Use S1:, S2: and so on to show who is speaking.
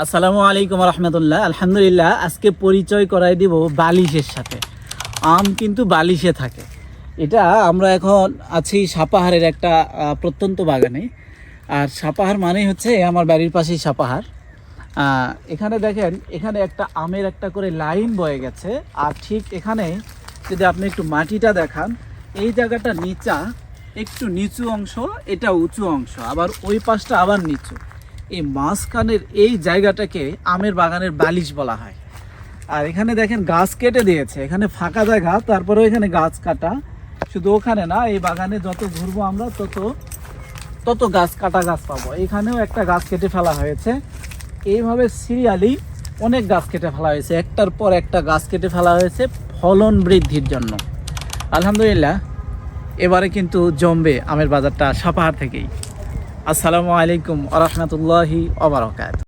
S1: আসসালামু আলাইকুম রহমতুল্লাহ। আলহামদুলিল্লাহ, আজকে পরিচয় করাই দিব বালিশের সাথে। আম কিন্তু বালিশে থাকে। এটা আমরা এখন আছি সাপাহারের একটা প্রত্যন্ত বাগানে। আর সাপাহার মানে হচ্ছে আমার বাড়ির পাশেই সাপাহার। এখানে দেখেন, এখানে একটা আমের একটা করে লাইন বয়ে গেছে। আর ঠিক এখানে যদি আপনি একটু মাটিটা দেখান, এই জায়গাটা একটু নিচু অংশ, এটা উঁচু অংশ, আবার ওই পাশটা আবার নিচু। এই মাঝখানের এই জায়গাটাকে আমের বাগানের বালিশ বলা হয়। আর এখানে দেখেন গাছ কেটে দিয়েছে, এখানে ফাঁকা জায়গা, তারপরেও এখানে গাছ কাটা। শুধু ওখানে না, এই বাগানে যত ঘুরবো আমরা তত তত গাছ কাটা গাছ পাবো। এখানেও একটা গাছ কেটে ফেলা হয়েছে। এইভাবে সিরিয়ালি অনেক গাছ কেটে ফেলা হয়েছে, একটার পর একটা গাছ কেটে ফেলা হয়েছে ফলন বৃদ্ধির জন্য। আলহামদুলিল্লাহ, এবারে কিন্তু জমবে আমের বাজারটা সাপাহার থেকেই। আসসালামু আলাইকুম ওয়া রাহমাতুল্লাহি ওয়া বারাকাতুহু।